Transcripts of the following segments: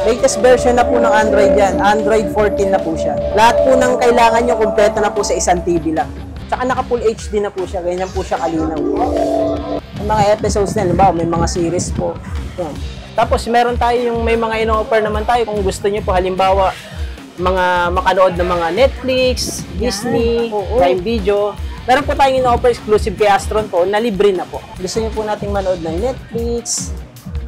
Latest version na po ng Android yan. Android 14 na po siya. Lahat po ng kailangan nyo, kumpleto na po sa isang TV lang. Tsaka naka full HD na po siya. Ganyan po siya kalinaw. Yung mga episodes na, halimbawa, may mga series po. Yan. Tapos meron tayo yung may mga ino-offer naman tayo kung gusto nyo po. Halimbawa, mga makanood ng mga Netflix, Disney, Prime Video. Meron po tayong ino-offer exclusive kay Astron po na libre na po. Gusto nyo po nating manood ng Netflix,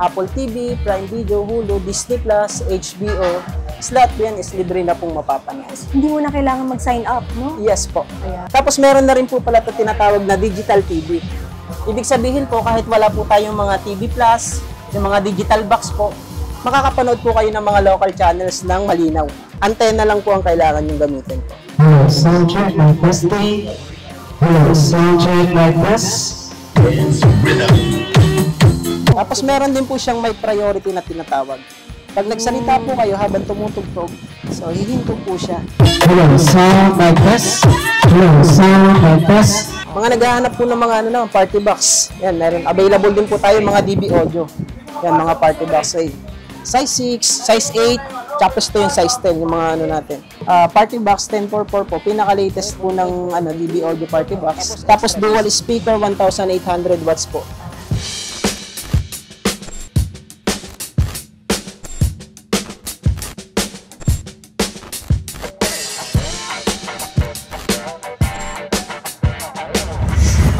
Apple TV, Prime Video, Hulu, Disney Plus, HBO. Lahat yan is libre na pong mapapanood. Hindi mo na kailangan mag-sign up, no? Yes po. Ayan. Tapos meron na rin po pala ito tinatawag na digital TV. Ibig sabihin po kahit wala po tayong mga TV Plus, yung mga digital box po, makakapanood po kayo ng mga local channels ng malinaw. Antena lang po ang kailangan yung gamitin po. Hello, sound check, my testing. Hello, sound check, my test. Tapos meron din po siyang may priority na tinatawag. Pag nagsalita po kayo habang tumutugtog, so hihinto po siya. Hello, sound, my test. Hello, sound, my test. Mga naghahanap po ng mga party box. Yan, meron. Available din po tayo mga DB audio. Yan, mga party box. Ay, size 6, size 8, tapos ito yung size 10, yung mga natin. Party box 1044 po, pinaka-latest po ng DB audio party box. Tapos dual speaker, 1,800 watts po.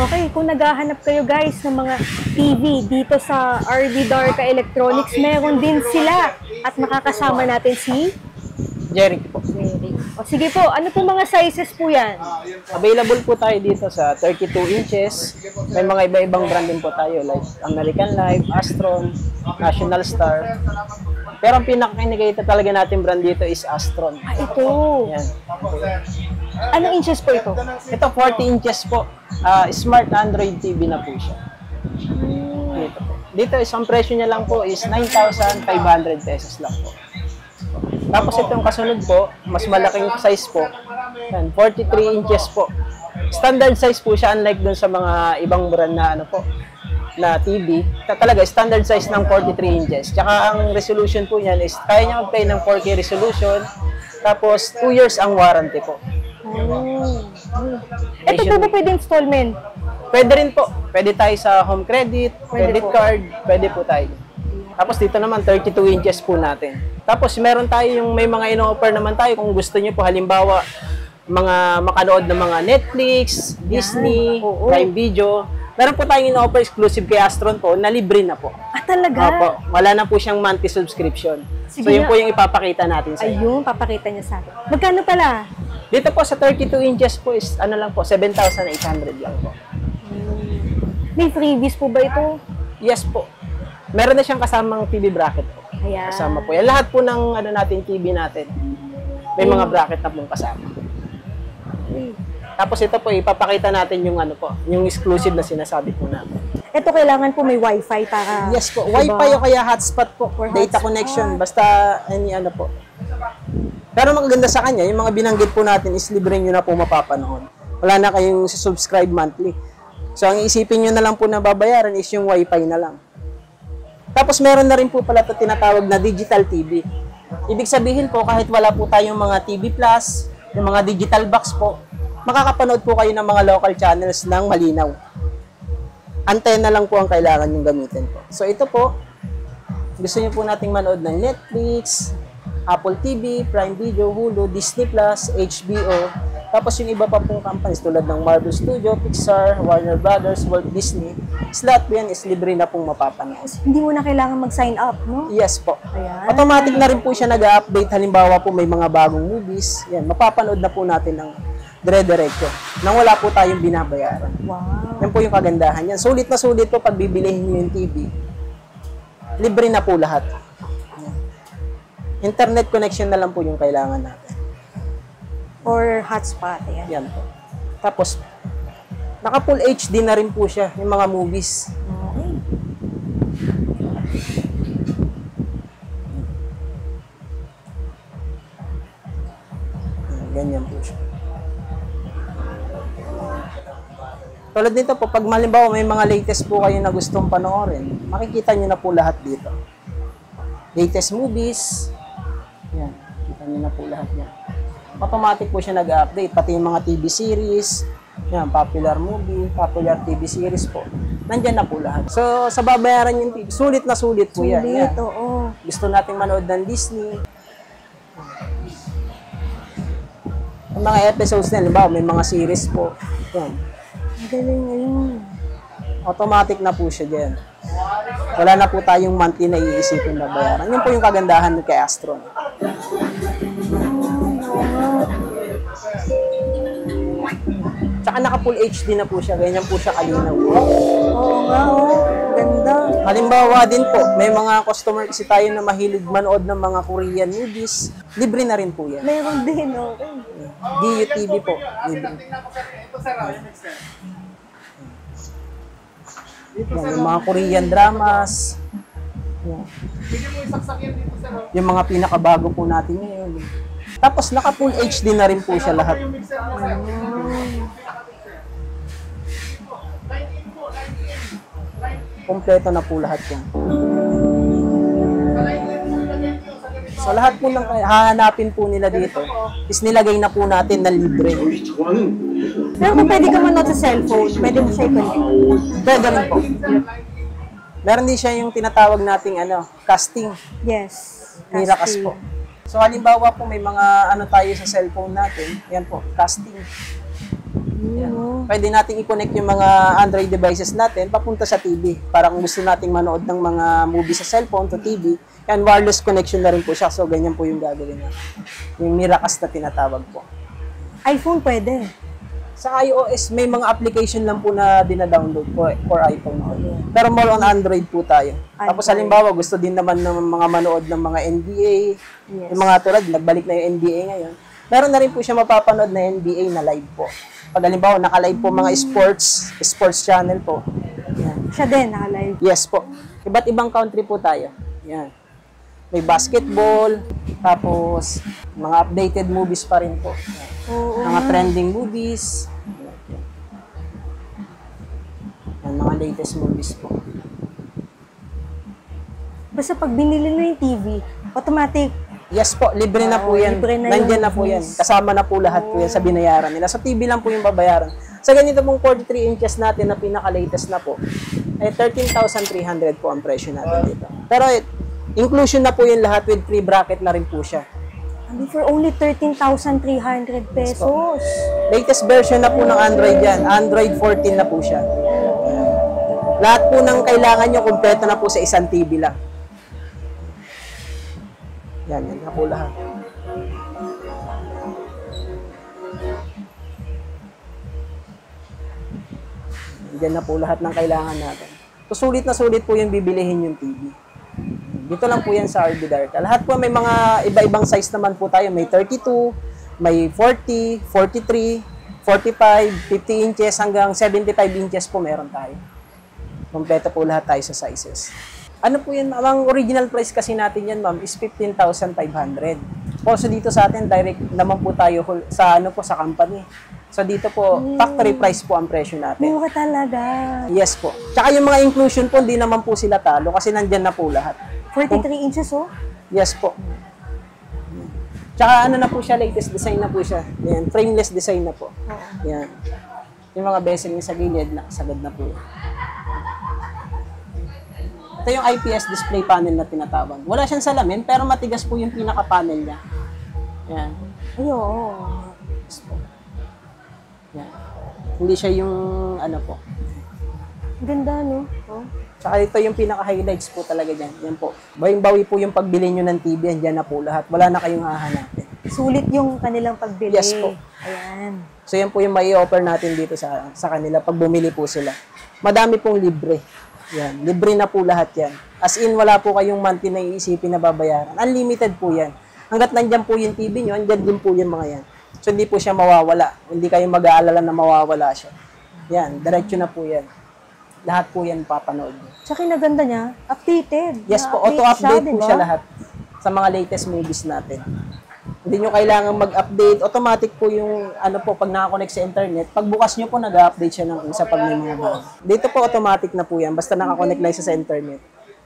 Okay, kung naghahanap kayo guys ng mga TV dito sa RD Darka Electronics, meron din sila. At makakasama natin si Jeric po. Jeric. O sige po, ano po mga sizes po yan? Available po tayo dito sa 32 inches. May mga iba-ibang brand din po tayo like American Life, Astron, National Star. Pero ang pinaka-indicator talaga natin brand dito is Astron. Ah, ito. Yan. Anong inches po ito? Ito 40 inches po. Smart Android TV na po siya. Dito po. Dito isang presyo niya lang po is 9,500 pesos lang po. Tapos itong kasunod po, mas malaking size po. Yan, 43 inches po. Standard size po siya unlike dun sa mga ibang brand na na TV. Talaga standard size ng 43 inches. Tsaka ang resolution po niyan is kaya niya mag-play ng 4K resolution. Tapos 2 years ang warranty po. Ito po ba pwede installment? Pwede rin po. Pwede tayo sa home credit, credit card, pwede po tayo. Tapos dito naman 32 inches po natin. Tapos meron tayo yung may mga ino-offer naman tayo kung gusto niyo po halimbawa mga makanood ng mga Netflix, Disney, Prime Video. Meron po tayong ino-offer exclusive kay Astron po na libre na po. Ah, talaga? Opo. Wala na po siyang monthly subscription. Sige so yun na. po yung ipapakita natin sa inyo. Ayun, papakita niya sa akin. Magkano pala? Dito po sa 32 inches po is lang po 7,800 lang po. May freebies po ba ito? Yes po. Meron na siyang kasamang TV bracket po. Ayan. Kasama po. Yan lahat po ng natin TV natin. May mga bracket na pong kasama. Tapos ito po ipapakita natin yung yung exclusive na sinasabi po natin. Ito kailangan po may wifi para... Yes po. Diba? Wi-Fi o kaya hotspot po. For Data hotspot. connection. Basta po. Pero maganda sa kanya, yung mga binanggit po natin is libre nyo na po mapapanood. Wala na kayong subscribe monthly. So ang isipin nyo na lang po na babayaran is yung Wi-Fi na lang. Tapos meron na rin po pala ito tinatawag na digital TV. Ibig sabihin po kahit wala po tayong mga TV Plus, yung mga digital box po, makakapanood po kayo ng mga local channels ng malinaw. Antena lang po ang kailangan yung gamitin po. So ito po, gusto niyo po nating manood ng Netflix, Apple TV, Prime Video, Hulu, Disney Plus, HBO. Tapos yung iba pa pong companies tulad ng Marvel Studio, Pixar, Warner Brothers, Walt Disney. Lahat po yan is libre na pong mapapanood. Hindi mo na kailangan mag-sign up, no? Yes po. Ayan. Automatic na rin po siya nag-update. Halimbawa po may mga bagong movies. Yan, mapapanood na po natin ng dire-diretso. Nang wala po tayong binabayaran. Wow. Yan po yung kagandahan yan. Sulit na sulit po pag bibilihin nyo yung TV. Libre na po lahat. Internet connection na lang po yung kailangan natin. Or hotspot, ayan. Yan po. Tapos, naka full HD na rin po siya, yung mga movies. Okay. Ganyan po siya. Tulad nito po, pag malimbawa may mga latest po kayo na gustong panoorin, makikita nyo na po lahat dito. latest movies. Yan, kita niyo na po lahat yan. Automatic po siya nag-update, pati yung mga TV series, yan, popular movie, popular TV series po. Nandyan na po lahat. So, sa babayaran yung TV, sulit na sulit po yan. Sulit, Yan. oo. Gusto nating manood ng Disney. Yung mga episodes na, halimbawa, may mga series po. Yan. Ang galing ngayon. Automatic na po siya dyan. Wala na po tayong monthly na iisipin na bayaran. Yun po yung kagandahan kay Astron. Tsaka naka full HD na po siya. Ganyan po siya kalinaw. Oo nga, oh. Ganda. Halimbawa din po, may mga customer kasi tayo na mahilig manood ng mga Korean movies. Libre na rin po yan. Meron din, okay. DUTV po. Libre. Yan, yung mga Korean dramas. Yan. Yung mga pinakabago po natin ngayon. Tapos naka full HD na rin po siya lahat. Kompleto na po lahat yan. So lahat po ng hahanapin po nila dito is nilagay na po natin na libre. Pero kung pwede ka manood sa cellphone, pwede mo siya i-connect. Pwede rin po. Meron din siya yung tinatawag nating casting. Yes. Miracast po. So halimbawa po may mga tayo sa cellphone natin, yan po, casting. Yan. Pwede nating i-connect yung mga Android devices natin papunta sa TV. Para kung gusto nating manood ng mga movie sa cellphone to TV, yan, wireless connection na rin po siya. So ganyan po yung gagawin niya. Yung Miracast na tinatawag po. iPhone pwede. Sa iOS, may mga application lang po na dina-download for iPhone. Pero more on Android po tayo. Tapos halimbawa, gusto din naman ng mga manood ng mga NBA, yung mga tulad, nagbalik na yung NBA ngayon. Meron na rin po siya mapapanood na NBA na live po. Pag halimbawa, naka-live po mga sports channel po. Yan. Siya din, naka-live. Yes po. Iba't ibang country po tayo. Yan. May basketball, tapos mga updated movies pa rin po. Oo. Mga trending movies. Yan, mga latest movies po. Basta pag binili na yung TV, automatic. Yes po, libre na po yan. Libre na Nandiyan yung na po yan. movies. Kasama na po lahat po yan sa binayaran nila. So TV lang po yung babayaran. Sa ganito pong 43 inches natin na pinaka-latest na po, ay 13,300 po ang presyo natin dito. Pero inclusion na po yung lahat with free bracket na rin po siya. And for only 13,300 pesos. Latest version na po ng Android yan. Android 14 na po siya. Lahat po ng kailangan nyo, kumpleto na po sa isang TV lang. Yan na po lahat. Yan na po lahat ng kailangan natin. So, sulit na sulit po yung bibilihin yung TV. Dito lang po yan sa RD Darka. Lahat po may mga iba-ibang size naman po tayo. May 32, may 40, 43, 45, 50 inches hanggang 75 inches po meron tayo. Kompleto po lahat tayo sa sizes. Ano po yan? Ang original price kasi natin yan, ma'am, is 15,500. Also dito sa atin, direct naman po tayo sa sa company. So dito po, factory price po ang presyo natin. Mura talaga. Yes po. Tsaka yung mga inclusion po, hindi naman po sila talo kasi nandyan na po lahat. 43 inches, oh. Yes po. Tsaka na po siya, latest design na po siya. Yan, frameless design na po. Yan. Yung mga bezel niya sa gilid, nakasagad na po. Ito yung IPS display panel na tinatawag. Wala siyang salamin, pero matigas po yung pinaka-panel niya. Yan. Ayun. Yes po. Yan. Hindi siya yung po. Ganda, no? Oh. Tsaka ito yung pinaka-highlights po talaga dyan. Yan po. Bawing-bawi po yung pagbili nyo ng TV. Yan na po lahat. Wala na kayong hahanapin. Sulit yung kanilang pagbili. Yes po. Ayan. So yan po yung may offer natin dito sa kanila pag bumili po sila. Madami pong libre. Yan. Libre na po lahat yan. As in, wala po kayong monthly na iisipin na babayaran. Unlimited po yan. Hanggat nandyan po yung TV nyo, andyan din po yung mga yan. So hindi po siya mawawala. Hindi kayo mag-aalala na mawawala siya. Yan. Diretso na po yan. Lahat po yan papanood. Tsaka yung naganda niya, updated. Yes po, Na-update auto-update po diba? siya lahat sa mga latest movies natin. Hindi nyo kailangan mag-update. Automatic po yung, pag nakakonect sa internet, pagbukas nyo po, nag-update siya ng isa pag may mga bago. Dito po, automatic na po yan. Basta nakakonect lang siya sa internet.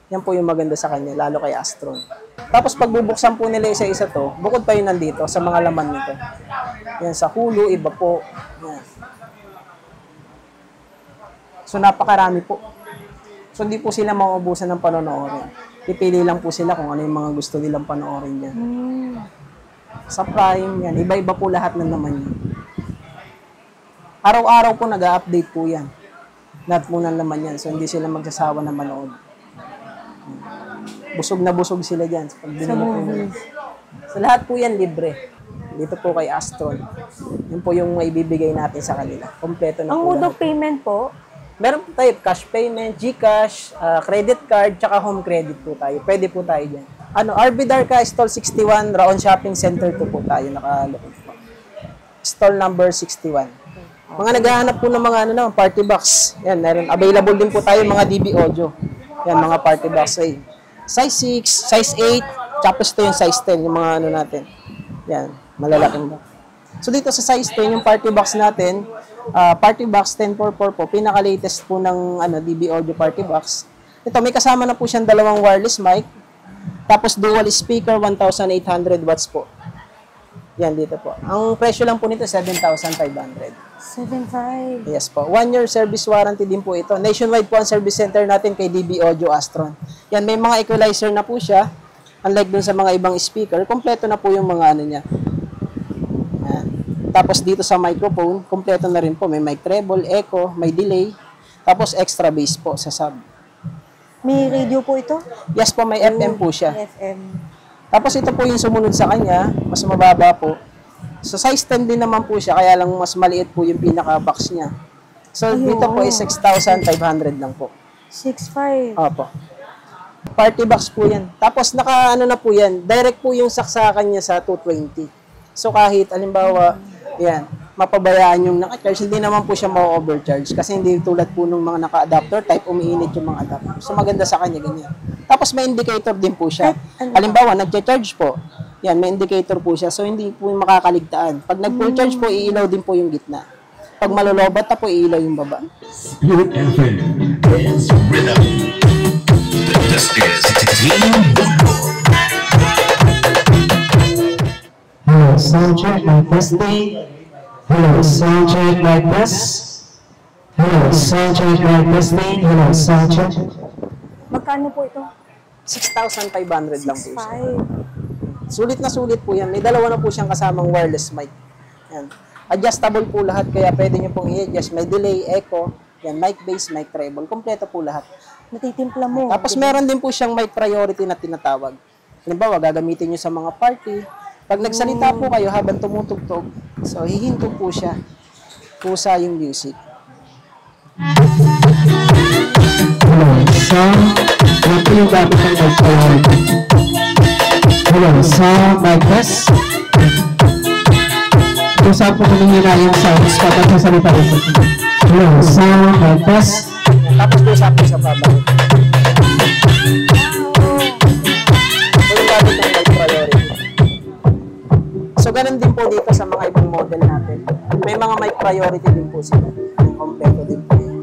Yan po yung maganda sa kanya, lalo kay Astron. Tapos pag bubuksan po nila isa-isa to, bukod pa yun nandito sa mga laman nito. Yan, sa hulo, iba po. Yan. So napakarami po. So hindi po sila mauubusan ng panonoorin. Pipili lang po sila kung ano yung mga gusto nilang panoorin yan. Sa Prime yan, iba-iba po lahat ng laman yan. Araw-araw po nag-update po yan. Lahat po ng laman yan. So hindi sila magsasawa na manood. Busog na busog sila dyan. Sa movies. So lahat po yan libre. Dito po kay Astron. Yun po yung maibibigay natin sa kanila. Kompleto na Ang po mode of lahat. payment po, Meron po tayo cash payment, GCash, credit card, tsaka home credit po tayo. Pwede po tayo dyan. RB Darka, Stall 61, Raon Shopping Center 2 po tayo nakalapit po. Stall number 61. Mga naghahanap po ng mga party box. Yan, meron. Available din po tayo mga DB Audio. Yan, mga party box. Ay, size 6, size 8, tapos ito yung size 10, yung mga natin. Yan, malalaking box. So dito sa size 10, yung party box natin, party box 1044 po, pinaka-latest po ng DB Audio party box. Ito, may kasama na po siyang dalawang wireless mic, tapos dual speaker, 1,800 watts po. Yan, dito po. Ang presyo lang po nito, 7,500. 7.5. Yes po. 1 year service warranty din po ito. Nationwide po ang service center natin kay DB Audio Astron. Yan, may mga equalizer na po siya. Unlike dun sa mga ibang speaker, kompleto na po yung mga niya. Yan. Tapos dito sa microphone, kompleto na rin po. May mic treble, echo, may delay. Tapos extra bass po sa sub. May radio po ito? Yes po, may FM po siya. FM. Tapos ito po yung sumunod sa kanya, mas mababa po. So size 10 din naman po siya, kaya lang mas maliit po yung pinaka-box niya. So dito po is 6,500 lang po. 6.5. Opo. Party box po yan. Tapos naka na po yan, direct po yung saksakan niya sa 220. So kahit alimbawa, yan, mapabayaan yung naka-charge, hindi naman po siya ma-overcharge kasi hindi tulad po ng mga naka-adapter type, umiinit yung mga adapter. So maganda sa kanya ganyan. Tapos may indicator din po siya. Halimbawa, nagcha-charge po. Yan, may indicator po siya. So hindi po nmakakaligtaan. Pag nag-full charge po, iilaw din po yung gitna. Pag malolobat na po, iilaw yung baba. Spirit FM. Dance rhythm. This is Team Bundo. Hello, sound check, my testing. Hello, sound check, my test. Hello, sound check, my testing. Hello, sound check. Magkano po ito? 6,500 lang po siya. 5. Sulit na sulit po yan. May dalawa na po siyang kasamang wireless mic. Yan. Adjustable po lahat, kaya pwede nyo pong i-adjust. May delay, echo, yan, mic bass, mic treble. Kompleto po lahat. Natitimpla mo. Tapos meron din po siyang mic priority na tinatawag. Halimbawa, gagamitin nyo sa mga party. Pag nagsalita po kayo habang tumutugtog, so hihinto po siya. Pusa yung music. Hello, sound. Ano po yung gamit ng mic-priority? Hello, sound, my test. Kung saan po kumihina yung sounds kapag nasalita rin po. Hello, sound, my test. Tapos pusa po sa baba. So yung gamit ng mic priority. So ganun din po dito sa mga ibang model natin. May mga mic priority din po sila. Yung kompleto din po yun.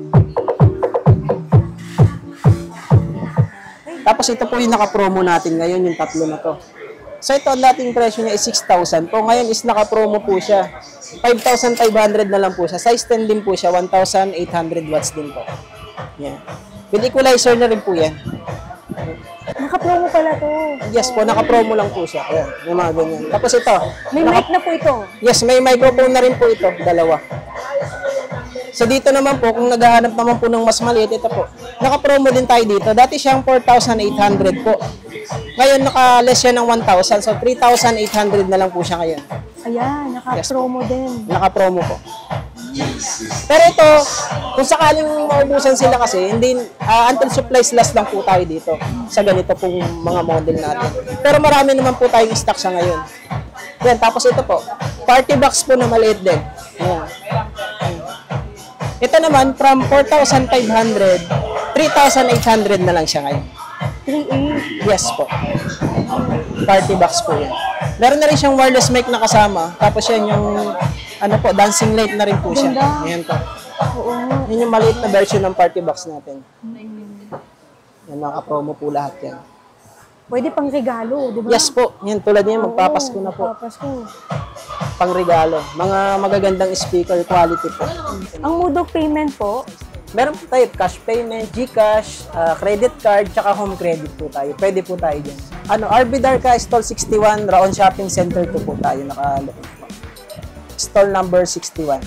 Tapos ito po yung naka-promo natin ngayon, yung tatlo na to. So ito, ang dating presyo niya is 6,000 po. Ngayon is naka-promo po siya. 5,500 na lang po siya. Size 10 din po siya, 1,800 watts din po. Yan. With equalizer na rin po yan. Naka-promo pala to. Yes po, naka-promo lang po siya. Ayan, yung mga ganyan. Tapos ito. May mic na po ito. Yes, may microphone na rin po ito, dalawa. So dito naman po, kung naghahanap naman po ng mas maliit, ito po. Naka-promo din tayo dito. Dati siyang 4,800 po. Ngayon, naka-less siya ng 1,000. So 3,800 na lang po siya ngayon. Ayan, naka-promo din. Naka-promo po. Pero ito, kung sakaling maubusan sila kasi, hindi, until supplies last lang po tayo dito sa ganito pong mga model natin. Pero marami naman po tayong stock sa ngayon. Yan, tapos ito po, party box po na maliit din. Ayan. Ito naman, from 4,500, 3,800 na lang siya ngayon. 3.8. Yes po. Party box po yan. Meron na rin siyang wireless mic na kasama. Tapos yan yung, ano po, dancing light na rin po siya. Ganda. Ayan po. Oo. Yan yung maliit na version ng party box natin. May mga promo po lahat yan. Pwede pang regalo, di ba? Yes po, yan tulad niyan, magpapasko na po. Magpapasko. Pang regalo. Mga magagandang speaker quality po. Ang mode of payment po, Meron po tayo cash payment, GCash, credit card, tsaka home credit po tayo. Pwede po tayo dyan. RB Darka, Stall 61, Raon Shopping Center 2 po tayo nakalapit po. Stall number 61.